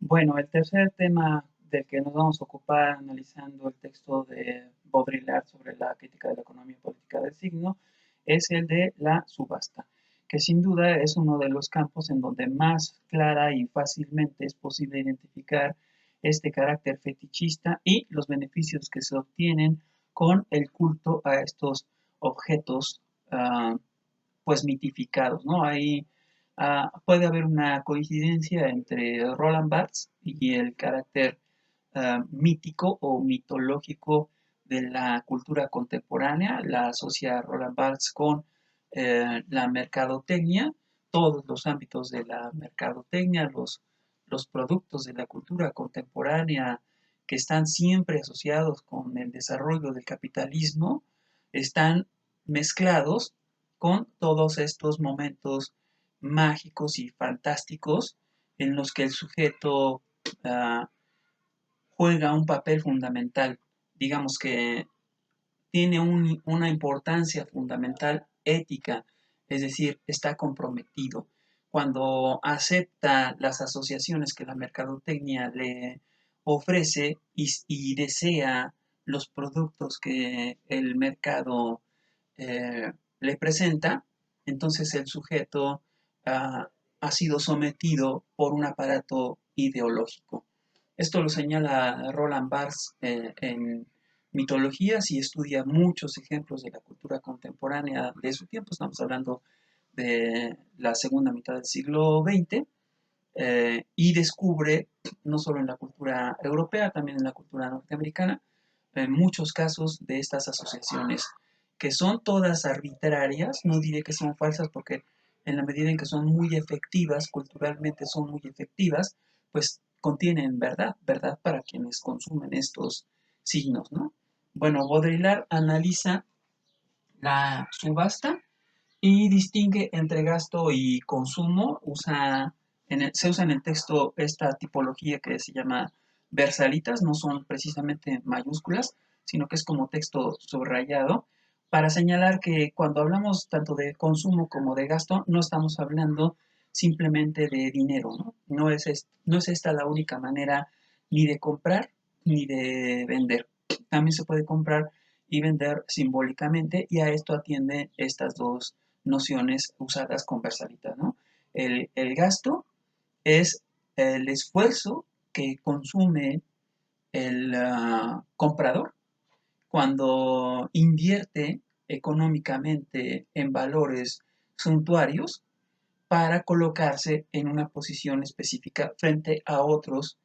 Bueno, el tercer tema del que nos vamos a ocupar analizando el texto de Baudrillard sobre la crítica de la economía política del signo es el de la subasta, que sin duda es uno de los campos en donde más clara y fácilmente es posible identificar este carácter fetichista y los beneficios que se obtienen con el culto a estos objetos pues mitificados, ¿no? Ahí puede haber una coincidencia entre Roland Barthes y el carácter mítico o mitológico de la cultura contemporánea, la asocia Roland Barthes con la mercadotecnia, todos los ámbitos de la mercadotecnia, los productos de la cultura contemporánea que están siempre asociados con el desarrollo del capitalismo, están mezclados con todos estos momentos mágicos y fantásticos en los que el sujeto uh, juega un papel fundamental, digamos que tiene una importancia fundamental ética, es decir, está comprometido. Cuando acepta las asociaciones que la mercadotecnia le ofrece y desea los productos que el mercado le presenta, entonces el sujeto ha sido sometido por un aparato ideológico. Esto lo señala Roland Barthes en Mitologías y estudia muchos ejemplos de la cultura contemporánea de su tiempo. Estamos hablando de la segunda mitad del siglo XX y descubre, no solo en la cultura europea, también en la cultura norteamericana, muchos casos de estas asociaciones que son todas arbitrarias, no diré que son falsas porque en la medida en que son muy efectivas, culturalmente son muy efectivas, pues contienen verdad, verdad para quienes consumen estos signos, ¿no? Bueno, Baudrillard analiza la subasta y distingue entre gasto y consumo. Se usa en el texto esta tipología que se llama versalitas, no son precisamente mayúsculas, sino que es como texto subrayado, para señalar que cuando hablamos tanto de consumo como de gasto, no estamos hablando simplemente de dinero, ¿no? No es esta la única manera ni de comprar ni de vender. También se puede comprar y vender simbólicamente y a esto atiende estas dos nociones usadas con versalitas, ¿no? El gasto es el esfuerzo que consume el comprador cuando invierte económicamente en valores suntuarios para colocarse en una posición específica frente a otros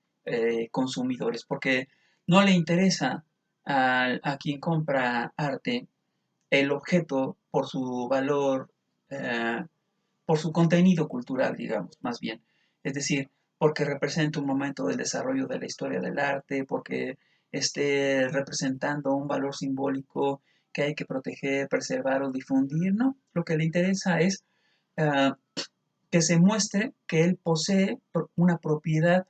consumidores, porque no le interesa a quien compra arte el objeto por su valor, eh, por su contenido cultural, digamos, más bien. Es decir, porque representa un momento del desarrollo de la historia del arte, porque esté representando un valor simbólico que hay que proteger, preservar o difundir, ¿no? Lo que le interesa es uh, que se muestre que él posee una propiedad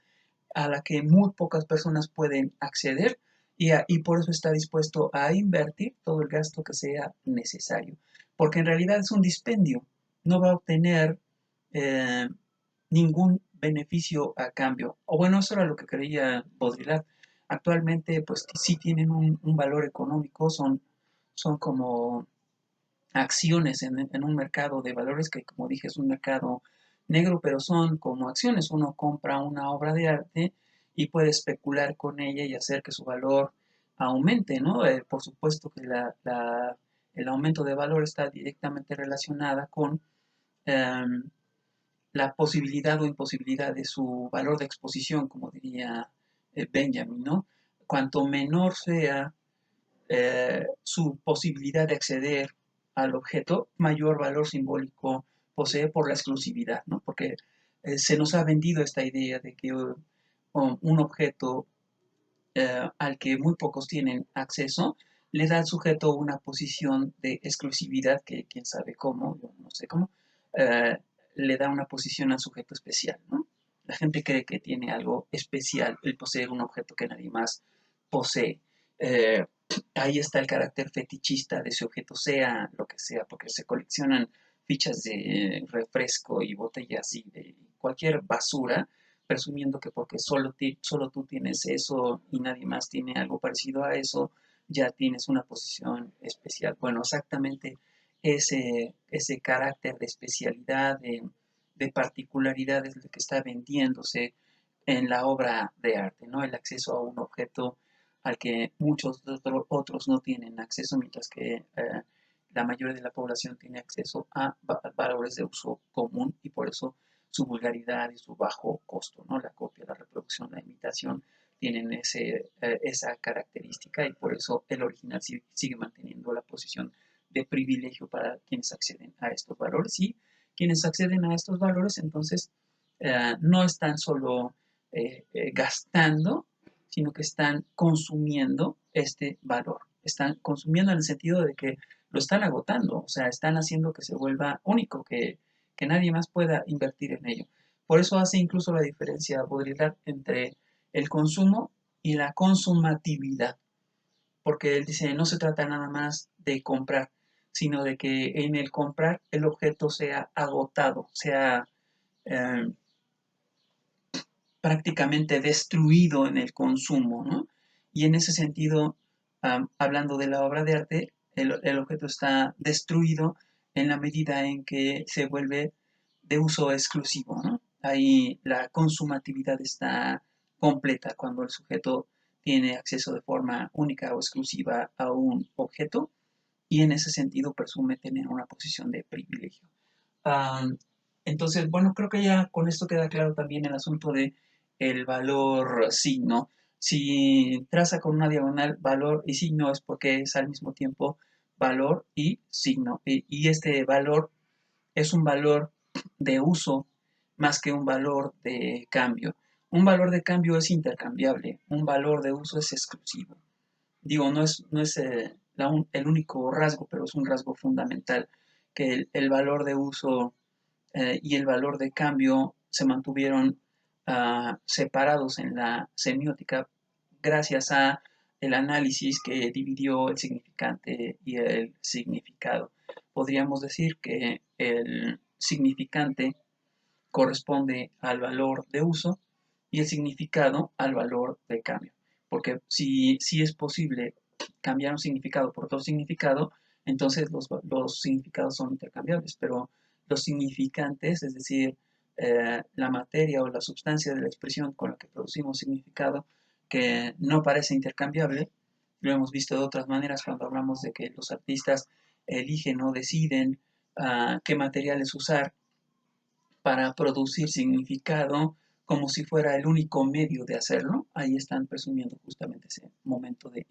a la que muy pocas personas pueden acceder y por eso está dispuesto a invertir todo el gasto que sea necesario. Porque en realidad es un dispendio, no va a obtener eh, ningún beneficio a cambio. O bueno, eso era lo que creía Baudrillard. Actualmente, pues sí tienen un valor económico, son como acciones en un mercado de valores que, como dije, es un mercado negro, pero son como acciones. Uno compra una obra de arte y puede especular con ella y hacer que su valor aumente, ¿no? Por supuesto que el aumento de valor está directamente relacionada con eh, la posibilidad o imposibilidad de su valor de exposición, como diría Benjamin, ¿no? Cuanto menor sea su posibilidad de acceder al objeto, mayor valor simbólico posee por la exclusividad, ¿no? Porque se nos ha vendido esta idea de que un objeto al que muy pocos tienen acceso le da al sujeto una posición de exclusividad que quién sabe cómo, yo no sé cómo, eh, le da una posición al sujeto especial, ¿no? La gente cree que tiene algo especial el poseer un objeto que nadie más posee. Eh, Ahí está el carácter fetichista de ese objeto, sea lo que sea, porque se coleccionan fichas de refresco y botellas y de cualquier basura, presumiendo que porque solo tú tienes eso y nadie más tiene algo parecido a eso, ya tienes una posición especial. Bueno, exactamente ese carácter de especialidad, de particularidad es lo que está vendiéndose en la obra de arte, ¿no? El acceso a un objeto al que muchos otros no tienen acceso, mientras que la mayoría de la población tiene acceso a valores de uso común y por eso su vulgaridad y su bajo costo, ¿no? La copia, la reproducción, la imitación tienen esa característica y por eso el original sigue manteniendo la posición de privilegio para quienes acceden a estos valores y quienes acceden a estos valores entonces no están solo gastando, sino que están consumiendo este valor. Están consumiendo en el sentido de que lo están agotando, o sea, están haciendo que se vuelva único, que nadie más pueda invertir en ello. Por eso hace incluso la diferencia Baudrillard entre el consumo y la consumatividad, porque él dice, no se trata nada más de comprar, sino de que en el comprar el objeto sea agotado, sea eh, prácticamente destruido en el consumo, ¿no? Y en ese sentido, hablando de la obra de arte, el objeto está destruido en la medida en que se vuelve de uso exclusivo, ¿no? Ahí la consumatividad está completa cuando el sujeto tiene acceso de forma única o exclusiva a un objeto y en ese sentido presume tener una posición de privilegio. Um, entonces, bueno, creo que ya con esto queda claro también el asunto de el valor signo. Si traza con una diagonal valor y signo es porque es al mismo tiempo valor y signo. Y este valor es un valor de uso más que un valor de cambio. Un valor de cambio es intercambiable, un valor de uso es exclusivo. Digo, no es el único rasgo, pero es un rasgo fundamental que el valor de uso y el valor de cambio se mantuvieron separados en la semiótica gracias a el análisis que dividió el significante y el significado. Podríamos decir que el significante corresponde al valor de uso y el significado al valor de cambio. Porque si es posible cambiar un significado por otro significado, entonces los significados son intercambiables, pero los significantes, es decir, la materia o la sustancia de la expresión con la que producimos significado, que no parece intercambiable, lo hemos visto de otras maneras cuando hablamos de que los artistas eligen o deciden qué materiales usar para producir significado como si fuera el único medio de hacerlo, ahí están presumiendo justamente ese momento de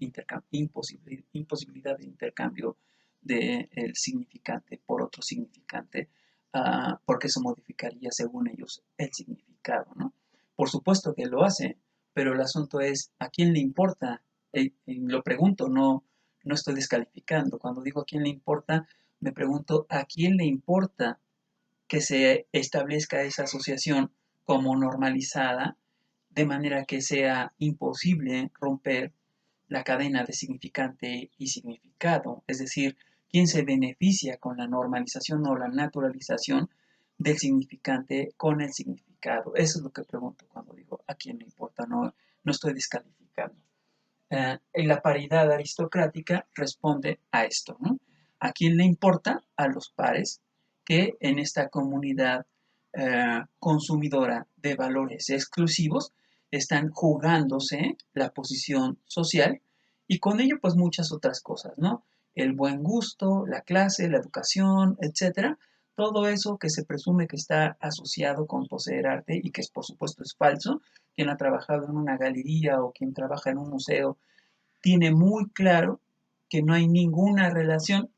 imposibilidad de intercambio del significante por otro significante, porque eso modificaría, según ellos, el significado, ¿no? Por supuesto que lo hace, pero el asunto es, ¿a quién le importa? Lo pregunto, no estoy descalificando. Cuando digo a quién le importa, me pregunto, ¿a quién le importa que se establezca esa asociación como normalizada, de manera que sea imposible romper la cadena de significante y significado? Es decir, ¿quién se beneficia con la normalización o la naturalización del significante con el significado? Eso es lo que pregunto cuando digo a quién le importa, no estoy descalificando. En la paridad aristocrática responde a esto, ¿no? ¿A quién le importa? A los pares que en esta comunidad consumidora de valores exclusivos están jugándose la posición social y con ello pues muchas otras cosas, ¿no? El buen gusto, la clase, la educación, etcétera. Todo eso que se presume que está asociado con poseer arte y que por supuesto es falso. Quien ha trabajado en una galería o quien trabaja en un museo tiene muy claro que no hay ninguna relación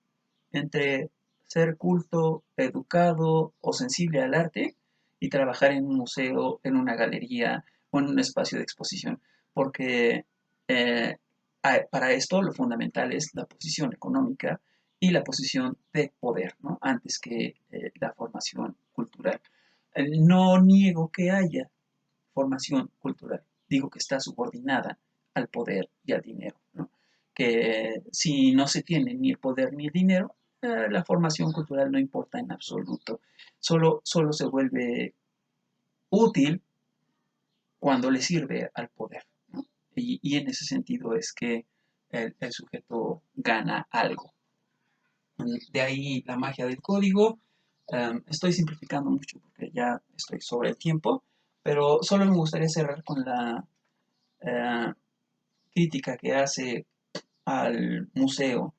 entre ser culto, educado o sensible al arte y trabajar en un museo, en una galería o en un espacio de exposición, porque eh, para esto lo fundamental es la posición económica y la posición de poder, ¿no? Antes que la formación cultural. No niego que haya formación cultural, digo que está subordinada al poder y al dinero, ¿no? Que si no se tiene ni el poder ni el dinero, la formación cultural no importa en absoluto. Solo se vuelve útil cuando le sirve al poder, ¿no? Y en ese sentido es que el sujeto gana algo. De ahí la magia del código. Estoy simplificando mucho porque ya estoy sobre el tiempo, pero solo me gustaría cerrar con la eh, crítica que hace al museo.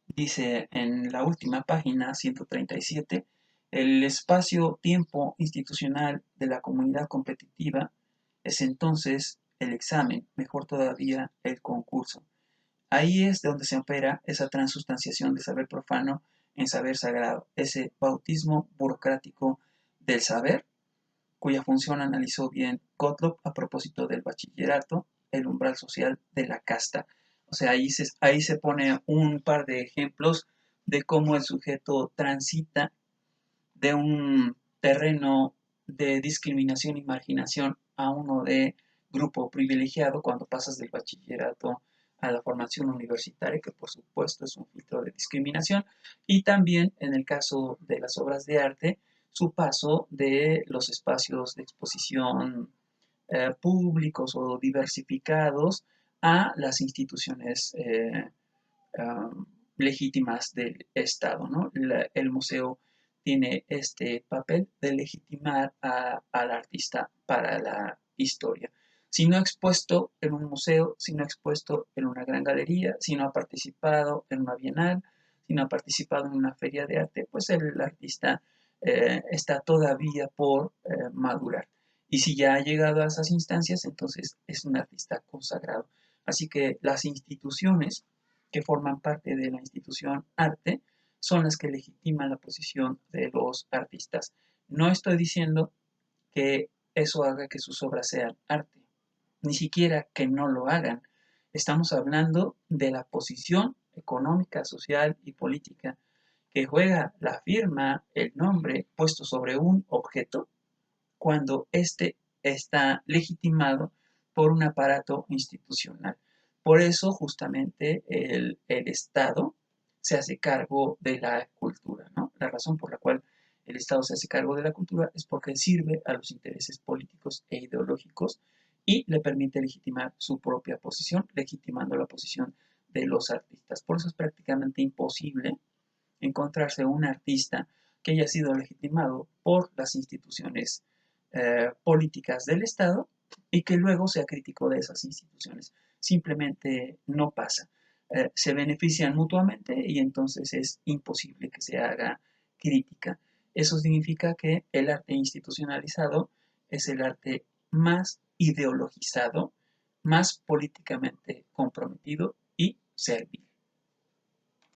Dice en la última página, 137, el espacio-tiempo institucional de la comunidad competitiva es entonces el examen, mejor todavía el concurso. Ahí es donde se opera esa transustanciación de saber profano en saber sagrado, ese bautismo burocrático del saber, cuya función analizó bien Gottlob a propósito del bachillerato, el umbral social de la casta. O sea, ahí se pone un par de ejemplos de cómo el sujeto transita de un terreno de discriminación y marginación a uno de grupo privilegiado cuando pasas del bachillerato a la formación universitaria, que por supuesto es un filtro de discriminación, y también en el caso de las obras de arte, su paso de los espacios de exposición públicos o diversificados a las instituciones um, legítimas del Estado, ¿no? El museo tiene este papel de legitimar al artista para la historia. Si no ha expuesto en un museo, si no ha expuesto en una gran galería, si no ha participado en una bienal, si no ha participado en una feria de arte, pues el artista está todavía por madurar. Y si ya ha llegado a esas instancias, entonces es un artista consagrado. Así que las instituciones que forman parte de la institución arte son las que legitiman la posición de los artistas. No estoy diciendo que eso haga que sus obras sean arte, ni siquiera que no lo hagan. Estamos hablando de la posición económica, social y política que juega la firma, el nombre puesto sobre un objeto cuando éste está legitimado por un aparato institucional. Por eso justamente el Estado se hace cargo de la cultura, ¿no? La razón por la cual el Estado se hace cargo de la cultura es porque sirve a los intereses políticos e ideológicos y le permite legitimar su propia posición, legitimando la posición de los artistas. Por eso es prácticamente imposible encontrarse un artista que haya sido legitimado por las instituciones políticas del Estado y que luego sea crítico de esas instituciones. Simplemente no pasa. Se benefician mutuamente y entonces es imposible que se haga crítica. Eso significa que el arte institucionalizado es el arte más ideologizado, más políticamente comprometido y servil.